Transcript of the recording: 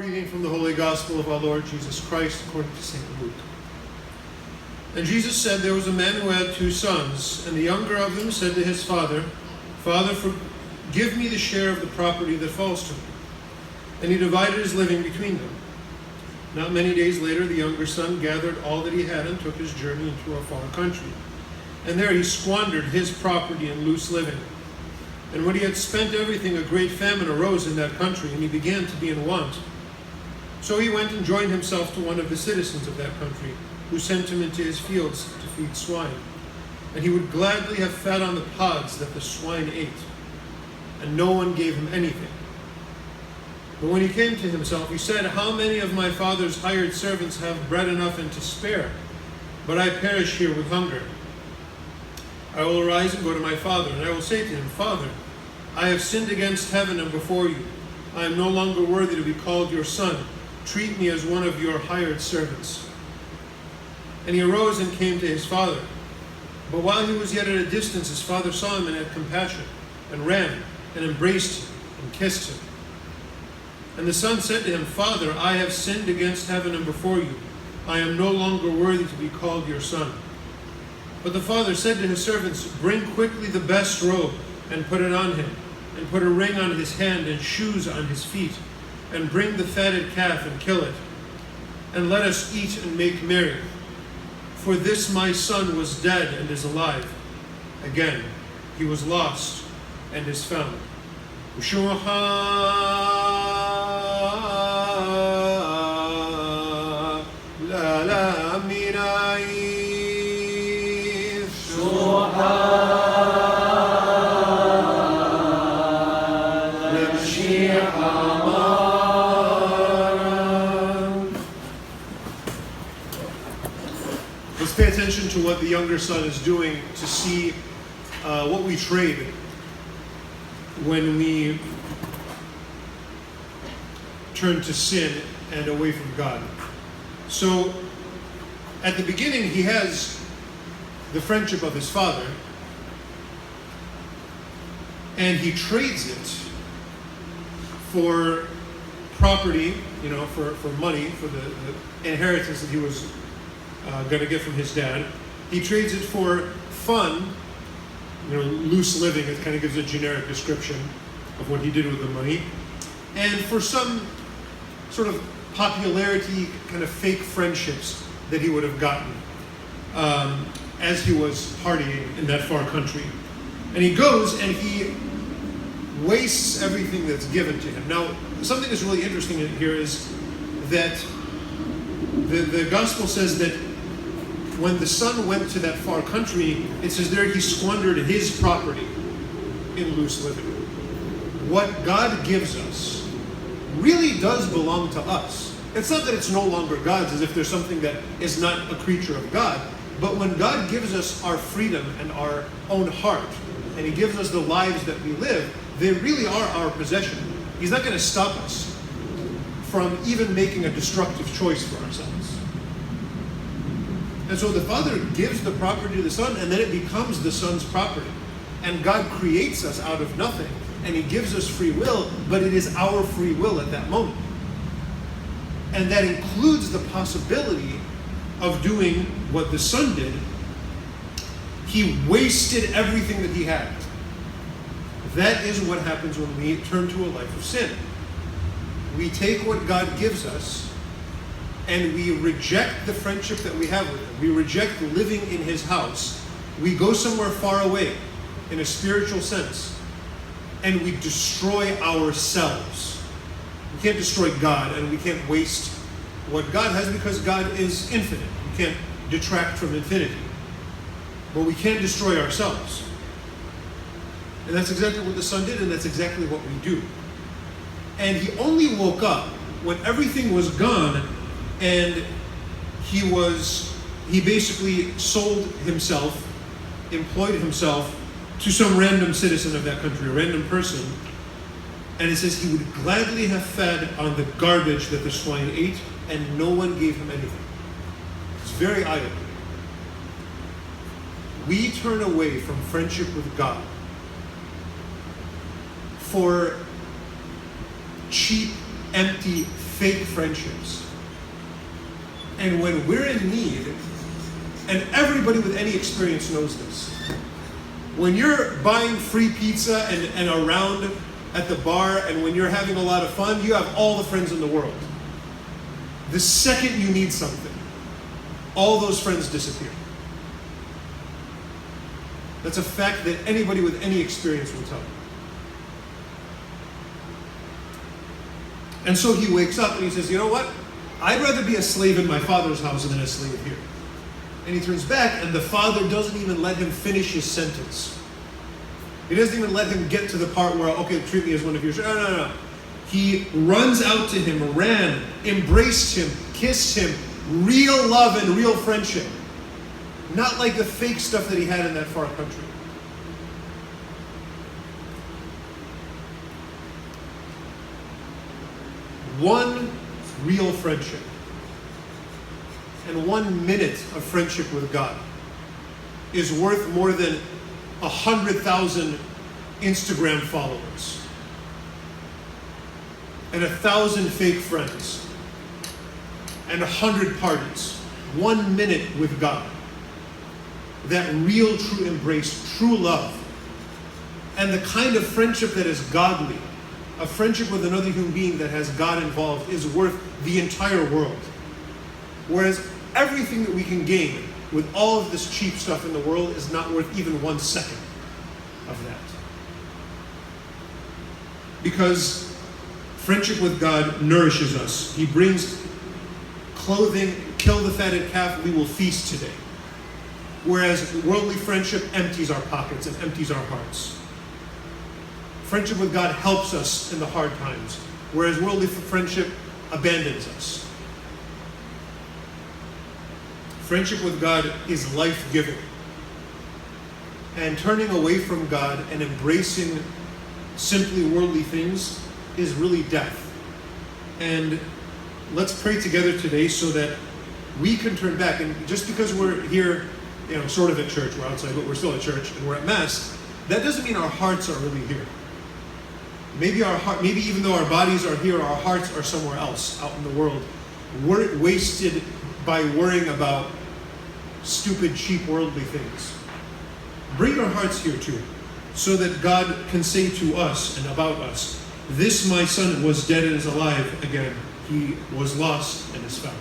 Reading from the Holy Gospel of our Lord Jesus Christ according to St. Luke. And Jesus said, there was a man who had 2 sons, and the younger of them said to his father, Father, give me the share of the property that falls to me. And he divided his living between them. Not many days later, the younger son gathered all that he had and took his journey into a far country. And there he squandered his property in loose living. And when he had spent everything, a great famine arose in that country, and he began to be in want. So he went and joined himself to one of the citizens of that country, who sent him into his fields to feed swine. And he would gladly have fed on the pods that the swine ate, and no one gave him anything. But when he came to himself, he said, How many of my father's hired servants have bread enough and to spare? But I perish here with hunger. I will arise and go to my father, and I will say to him, Father, I have sinned against heaven and before you. I am no longer worthy to be called your son. Treat me as one of your hired servants. And he arose and came to his father. But while he was yet at a distance, his father saw him and had compassion, and ran and embraced him and kissed him. And the son said to him, Father, I have sinned against heaven and before you. I am no longer worthy to be called your son. But the father said to his servants, Bring quickly the best robe and put it on him, and put a ring on his hand and shoes on his feet, and bring the fatted calf and kill it. And let us eat and make merry. For this my son was dead and is alive. Again, he was lost and is found. Let's pay attention to what the younger son is doing to see what we trade when we turn to sin and away from God. So, at the beginning, he has the friendship of his father, and he trades it for property, for money, for the inheritance that he was going to get from his dad. He trades it for fun, loose living. It kind of gives a generic description of what he did with the money. And for some sort of popularity, kind of fake friendships that he would have gotten as he was partying in that far country. And he goes and he wastes everything that's given to him. Now, something that's really interesting in here is that the gospel says that when the son went to that far country, it says there he squandered his property in loose living. What God gives us really does belong to us. It's not that it's no longer God's, as if there's something that is not a creature of God. But when God gives us our freedom and our own heart, and he gives us the lives that we live, they really are our possession. He's not going to stop us from even making a destructive choice for ourselves. And so the father gives the property to the son, and then it becomes the son's property. And God creates us out of nothing, and he gives us free will, but it is our free will at that moment. And that includes the possibility of doing what the son did. He wasted everything that he had. That is what happens when we turn to a life of sin. We take what God gives us, and we reject the friendship that we have with him. We reject living in his house. We go somewhere far away, in a spiritual sense, and we destroy ourselves. We can't destroy God, and we can't waste what God has, because God is infinite. We can't detract from infinity. But we can destroy ourselves. And that's exactly what the son did, and that's exactly what we do. And he only woke up when everything was gone, and he basically sold himself, employed himself to some random citizen of that country, a random person. And it says he would gladly have fed on the garbage that the swine ate, and no one gave him anything. It's very eye-opening. We turn away from friendship with God for cheap empty, fake friendships. And when we're in need, and everybody with any experience knows this, when you're buying free pizza and around at the bar, and when you're having a lot of fun, you have all the friends in the world. The second you need something, all those friends disappear. That's a fact that anybody with any experience will tell you. And so he wakes up and he says, you know what? I'd rather be a slave in my father's house than a slave here. And he turns back, and the father doesn't even let him finish his sentence. He doesn't even let him get to the part where, okay, treat me as one of your... No. He runs out to him, ran, embraced him, kissed him. Real love and real friendship. Not like the fake stuff that he had in that far country. One real friendship and 1 minute of friendship with God is worth more than 100,000 Instagram followers and 1,000 fake friends and 100 parties. 1 minute with God. That real, true embrace, true love, and the kind of friendship that is godly, a friendship with another human being that has God involved, is worth the entire world. Whereas everything that we can gain with all of this cheap stuff in the world is not worth even 1 second of that. Because friendship with God nourishes us. He brings clothing, kill the fatted calf, we will feast today. Whereas worldly friendship empties our pockets and empties our hearts. Friendship with God helps us in the hard times, whereas worldly friendship abandons us. Friendship with God is life-giving. And turning away from God and embracing simply worldly things is really death. And let's pray together today so that we can turn back. And just because we're here, sort of at church, we're outside, but we're still at church and we're at Mass, that doesn't mean our hearts are really here. Maybe even though our bodies are here, our hearts are somewhere else, out in the world. We're wasted by worrying about stupid, cheap, worldly things. Bring your hearts here too, so that God can say to us and about us, this my son was dead and is alive again. He was lost and is found.